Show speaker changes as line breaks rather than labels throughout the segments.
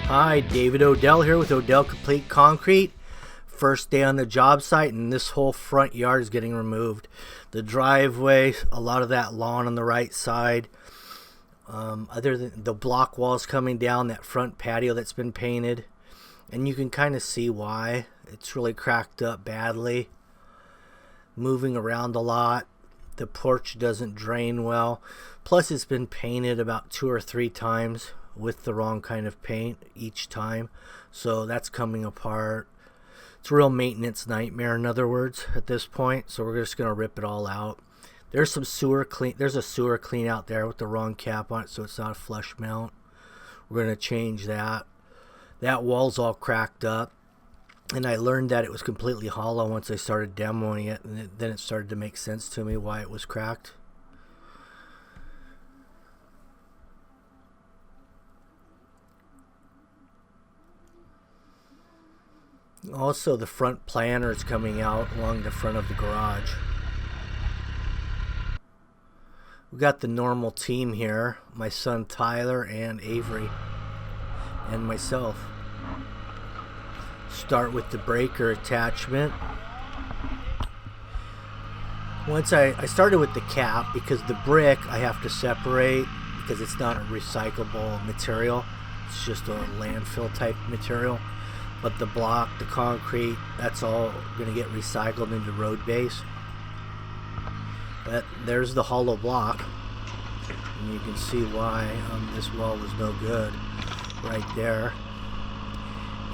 Hi, David Odell here with Odell Complete Concrete. First day on the job site, and this whole front yard is getting removed. The driveway, a lot of that lawn on the right side. Other than the block walls coming down, that front patio that's been painted. And you can kind of see why. It's really cracked up badly. Moving around a lot. The porch doesn't drain well. Plus it's been painted about 2 or 3 times with the wrong kind of paint each time. So that's coming apart. It's a real maintenance nightmare, in other words, at this point. So we're just going to rip it all out. There's some sewer clean. There's a sewer clean out there with the wrong cap on it, so it's not a flush mount. We're going to change that. That wall's all cracked up. And I learned that it was completely hollow once I started demoing it, and then it started to make sense to me why it was cracked. Also, the front planter is coming out along the front of the garage. We got the normal team here, my son Tyler and Avery and myself. Start with the breaker attachment. Once I started with the cap because the brick I have to separate because it's not a recyclable material. It's just a landfill type material. But the block, the concrete, that's all going to get recycled into road base. There's the hollow block. And you can see why this wall was no good right there.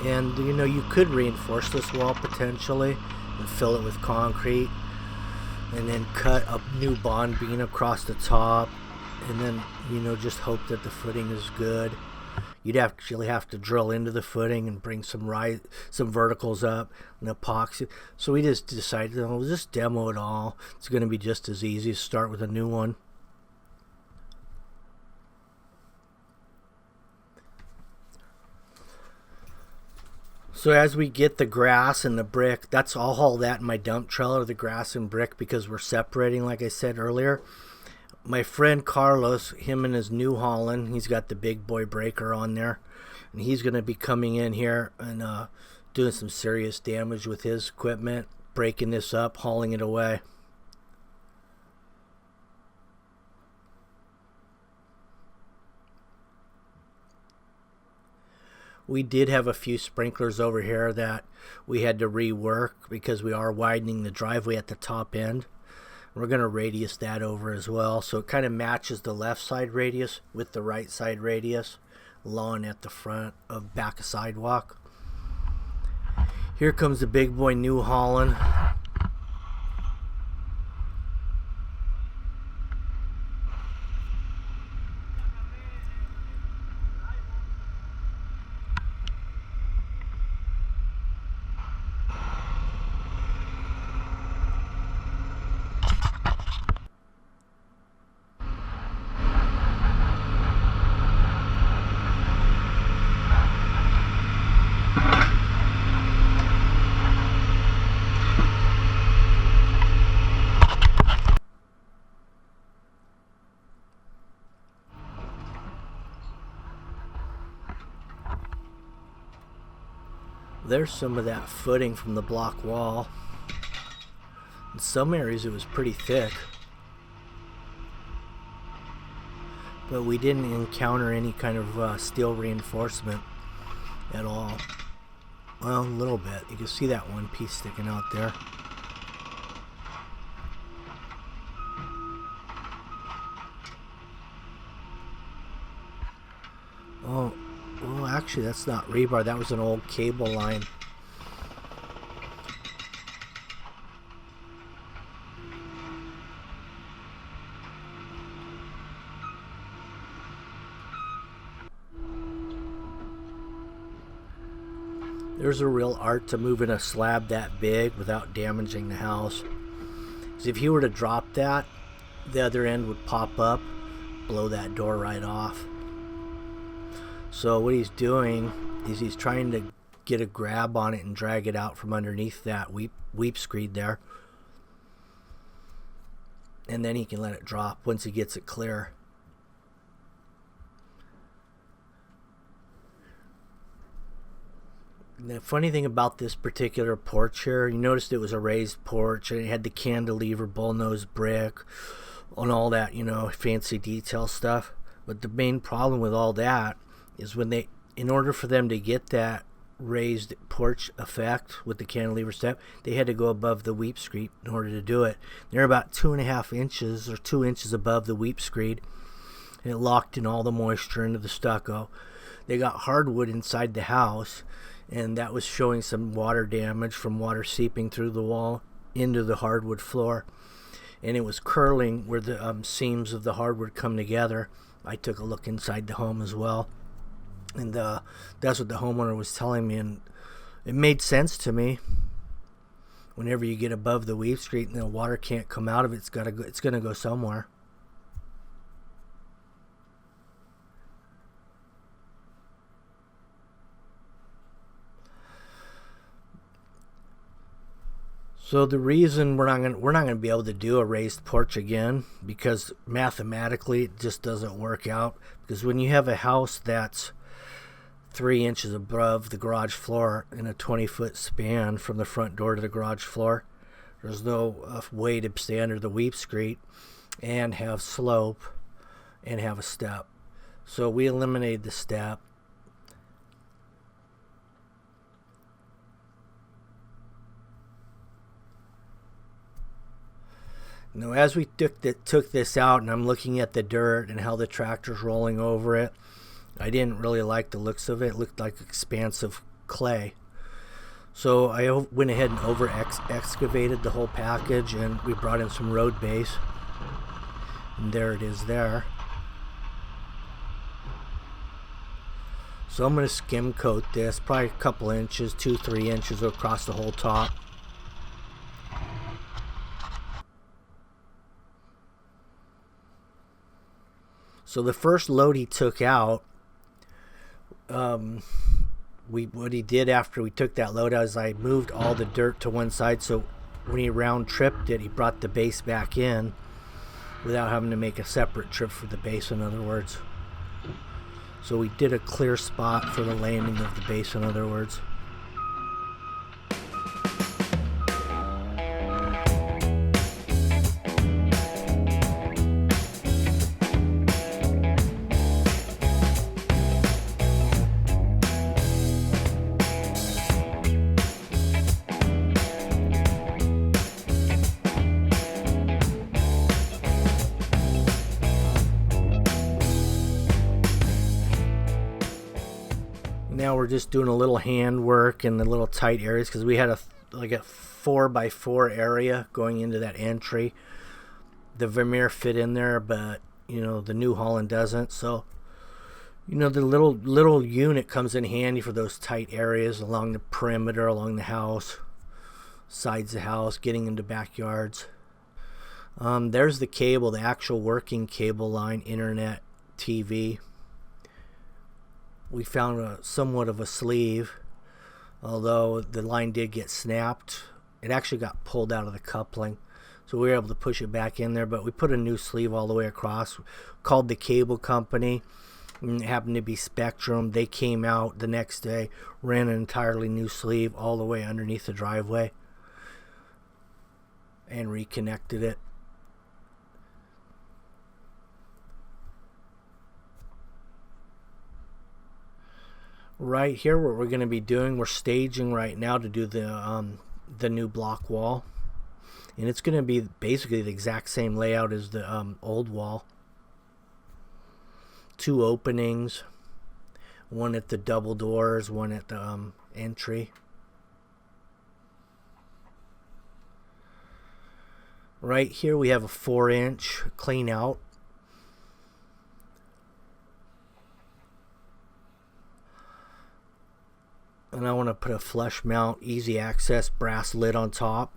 And you know, you could reinforce this wall potentially and fill it with concrete and then cut a new bond beam across the top and then, you know, just hope that the footing is good. You'd actually have to drill into the footing and bring some verticals up and epoxy. So we just decided, we'll just demo it all. It's going to be just as easy to start with a new one. So as we get the grass and the brick, that's all haul that in my dump trailer, the grass and brick, because we're separating, like I said earlier. My friend Carlos, him and his New Holland, he's got the big boy breaker on there. And he's going to be coming in here and doing some serious damage with his equipment, breaking this up, hauling it away. We did have a few sprinklers over here that we had to rework because we are widening the driveway at the top end. We're going to radius that over as well, so it kind of matches the left side radius with the right side radius. Lawn at the front of back of sidewalk. Here comes the big boy New Holland. There's some of that footing from the block wall. In some areas it was pretty thick. But we didn't encounter any kind of steel reinforcement at all. Well, a little bit. You can see that one piece sticking out there. Oh. Well, actually, that's not rebar. That was an old cable line. There's a real art to moving a slab that big without damaging the house. Because if you were to drop that, the other end would pop up, blow that door right off. So what he's doing is he's trying to get a grab on it and drag it out from underneath that weep screed there. And then he can let it drop once he gets it clear. The funny thing about this particular porch here, you noticed it was a raised porch and it had the cantilever bullnose brick and all that, fancy detail stuff. But the main problem with all that is in order for them to get that raised porch effect with the cantilever step, they had to go above the weep screed in order to do it. They're about 2.5 inches or 2 inches above the weep screed, and it locked in all the moisture into the stucco. They got hardwood inside the house, and that was showing some water damage from water seeping through the wall into the hardwood floor, and it was curling where the seams of the hardwood come together. I took a look inside the home as well, and that's what the homeowner was telling me, and it made sense to me. Whenever you get above the weep screed and the water can't come out of it, it's going to go somewhere. So the reason we're not going to be able to do a raised porch again, because mathematically it just doesn't work out. Because when you have a house that's 3 inches above the garage floor in a 20-foot span from the front door to the garage floor, there's no way to stay under the weep screed and have slope and have a step. So we eliminated the step. Now, as we took this out, and I'm looking at the dirt and how the tractor's rolling over it, I didn't really like the looks of it. It looked like expansive clay. So I went ahead and excavated the whole package, and we brought in some road base. And there it is there. So I'm going to skim coat this, probably a couple inches, 2-3 inches across the whole top. So the first load he took out, what he did after we took that load out is I moved all the dirt to one side, so when he round tripped it, he brought the base back in without having to make a separate trip for the base, in other words. So we did a clear spot for the landing of the base, in other words. Now we're just doing a little hand work in the little tight areas, because we had a 4x4 area going into that entry. The Vermeer fit in there, but the New Holland doesn't. So the little unit comes in handy for those tight areas along the perimeter, along the house, sides of the house, getting into backyards. There's the cable, the actual working cable line, internet, TV. We found somewhat of a sleeve, although the line did get snapped. It actually got pulled out of the coupling, so we were able to push it back in there, but we put a new sleeve all the way across. Called the cable company, and it happened to be Spectrum. They came out the next day, ran an entirely new sleeve all the way underneath the driveway, and reconnected it. Right here, what we're going to be doing, we're staging right now to do the new block wall, and it's going to be basically the exact same layout as the old wall. 2 openings, one at the double doors, one at the entry. Right here we have a 4-inch clean out. And I want to put a flush mount, easy access brass lid on top.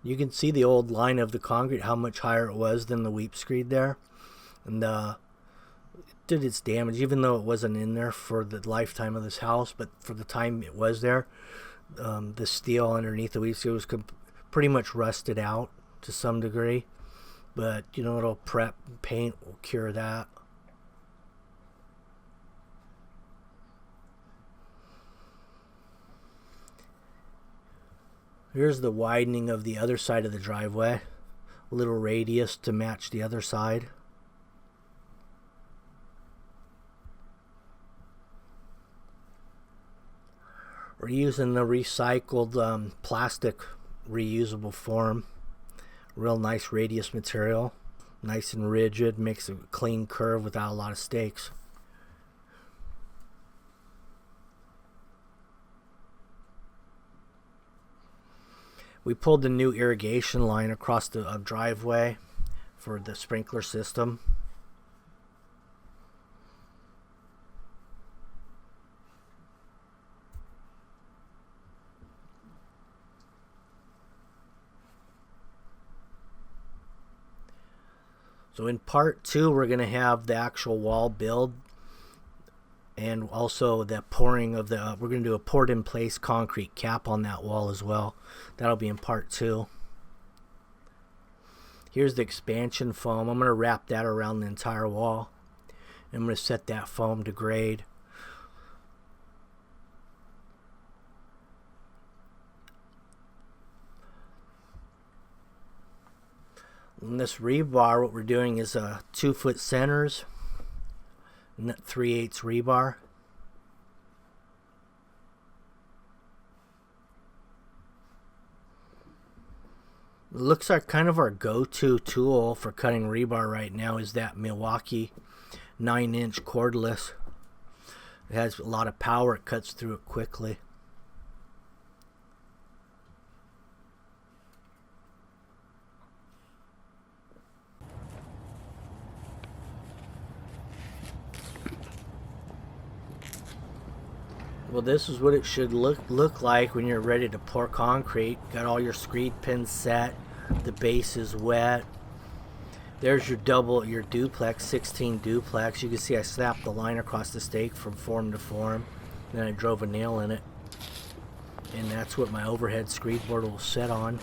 You can see the old line of the concrete, how much higher it was than the weep screed there. And it did its damage, even though it wasn't in there for the lifetime of this house. But for the time it was there, the steel underneath the weep screed was pretty much rusted out to some degree. but you know, it'll prep and paint will cure that. Here's the widening of the other side of the driveway. A little radius to match the other side. We're using the recycled plastic reusable form. Real nice radius material. Nice and rigid. Makes a clean curve without a lot of stakes. We pulled the new irrigation line across the driveway for the sprinkler system. So in part 2, we're going to have the actual wall build and also the pouring of the, we're going to do a poured in place concrete cap on that wall as well. That'll be in part 2. Here's the expansion foam. I'm going to wrap that around the entire wall. I'm going to set that foam to grade. In this rebar, what we're doing is 2-foot centers, 3/8 rebar. It looks like kind of our go-to tool for cutting rebar right now is that Milwaukee 9-inch cordless. It has a lot of power. It cuts through it quickly. Well, this is what it should look like when you're ready to pour concrete. Got all your screed pins set. The base is wet. There's your duplex, 16 duplex. You can see I snapped the line across the stake from form to form. Then I drove a nail in it. And that's what my overhead screed board will sit on.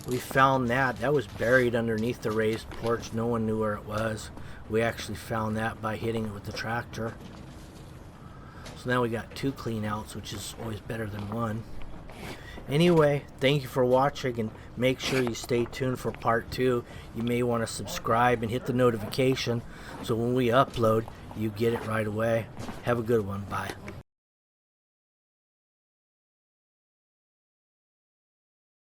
We found that was buried underneath the raised porch. No one knew where it was. We actually found that by hitting it with the tractor. So now we got 2 clean outs, which is always better than 1. Anyway, thank you for watching, and make sure you stay tuned for part 2. You may want to subscribe and hit the notification so when we upload, you get it right away. Have a good one. Bye.